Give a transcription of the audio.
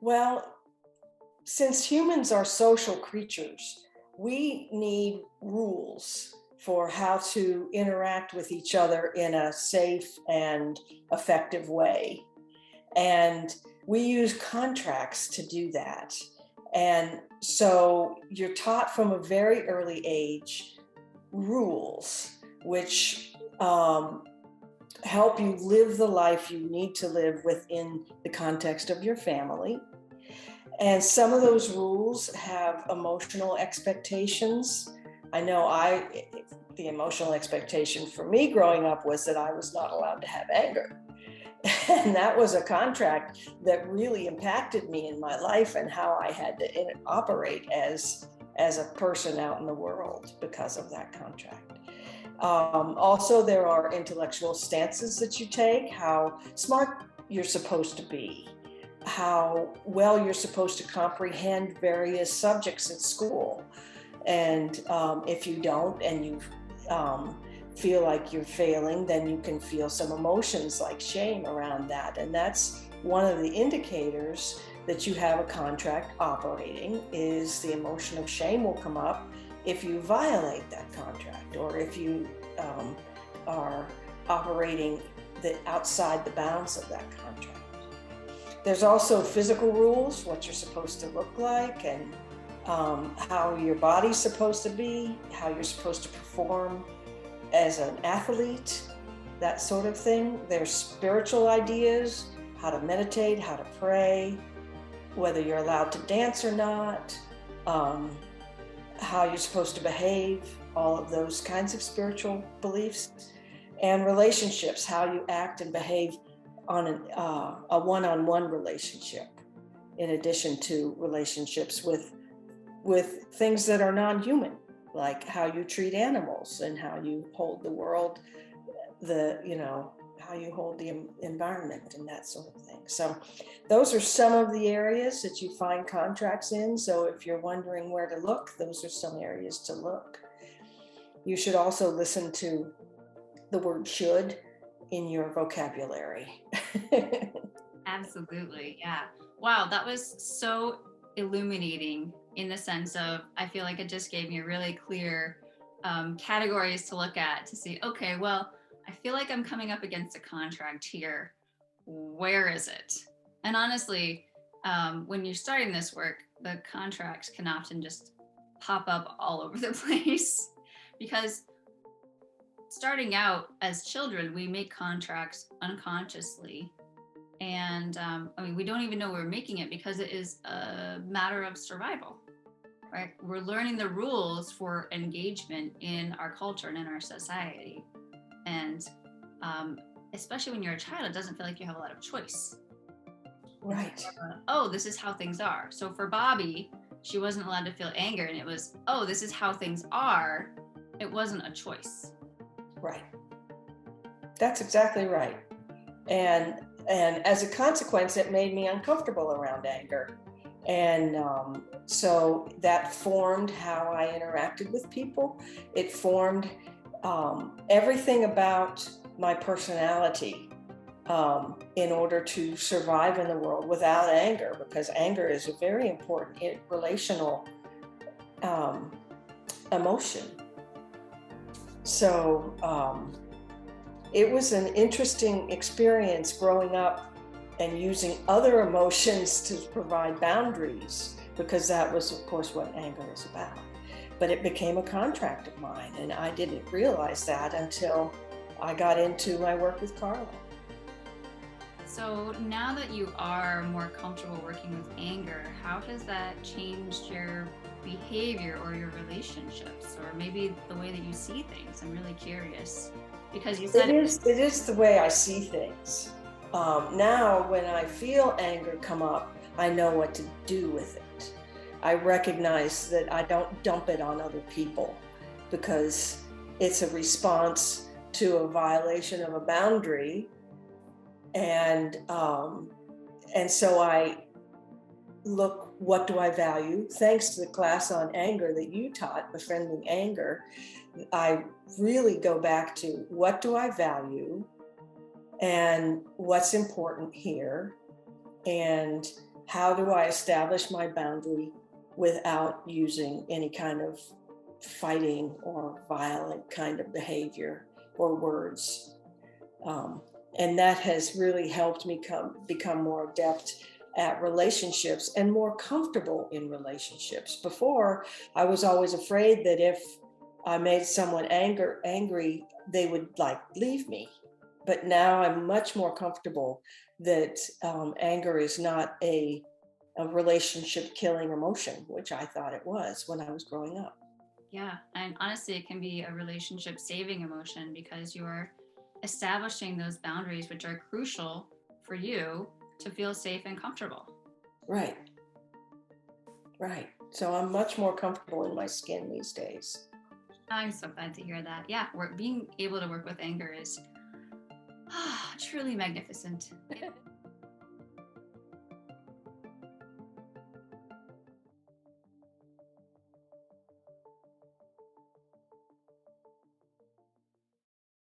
Well, since humans are social creatures, we need rules for how to interact with each other in a safe and effective way. And we use contracts to do that. And so you're taught from a very early age rules, which help you live the life you need to live within the context of your family. And some of those rules have emotional expectations. I know the emotional expectation for me growing up was that I was not allowed to have anger. And that was a contract that really impacted me in my life and how I had to operate as a person out in the world because of that contract. Also, there are intellectual stances that you take, how smart you're supposed to be, how well you're supposed to comprehend various subjects at school. And if you don't and you feel like you're failing, then you can feel some emotions like shame around that. And that's one of the indicators that you have a contract operating, is the emotion of shame will come up if you violate that contract, or if you are operating outside the bounds of that contract. There's also physical rules, what you're supposed to look like, and how your body's supposed to be, how you're supposed to perform as an athlete, that sort of thing. There's spiritual ideas, how to meditate, how to pray, whether you're allowed to dance or not, how you're supposed to behave, all of those kinds of spiritual beliefs. And relationships, how you act and behave on a one-on-one relationship, in addition to relationships with things that are non-human, like how you treat animals and how you hold the world, how you hold the environment and that sort of thing. So those are some of the areas that you find contracts in. So if you're wondering where to look, those are some areas to look. You should also listen to the word should in your vocabulary. Absolutely. Yeah. Wow. That was so illuminating in the sense of, I feel like it just gave me really clear categories to look at to see, okay, well, I feel like I'm coming up against a contract here. Where is it? And honestly, when you're starting this work, the contracts can often just pop up all over the place because starting out as children, we make contracts unconsciously. And we don't even know we're making it because it is a matter of survival, right? We're learning the rules for engagement in our culture and in our society. And especially when you're a child, it doesn't feel like you have a lot of choice. Right. Oh, this is how things are. So for Bobbi, she wasn't allowed to feel anger, and it was, oh, this is how things are. It wasn't a choice. Right. That's exactly right. And as a consequence, it made me uncomfortable around anger. And so that formed how I interacted with people. It formed everything about my personality in order to survive in the world without anger, because anger is a very important relational emotion. So it was an interesting experience growing up and using other emotions to provide boundaries, because that was, of course, what anger is about. But it became a contract of mine, and I didn't realize that until I got into my work with Carla. So now that you are more comfortable working with anger, how has that changed your behavior or your relationships, or maybe the way that you see things? I'm really curious because you said it is the way I see things. Now, when I feel anger come up, I know what to do with it. I recognize that I don't dump it on other people because it's a response to a violation of a boundary. And so I look, what do I value? Thanks to the class on anger that you taught, Befriending Anger, I really go back to what do I value and what's important here, and how do I establish my boundary without using any kind of fighting or violent kind of behavior or words. Um, and that has really helped me become more adept at relationships and more comfortable in relationships. Before, I was always afraid that if I made someone angry, they would like leave me. But now I'm much more comfortable that anger is not a relationship killing emotion, which I thought it was when I was growing up. Yeah. And honestly, it can be a relationship saving emotion because you're establishing those boundaries, which are crucial for you to feel safe and comfortable. Right, right. So I'm much more comfortable in my skin these days. I'm so glad to hear that. Yeah, being able to work with anger is truly magnificent.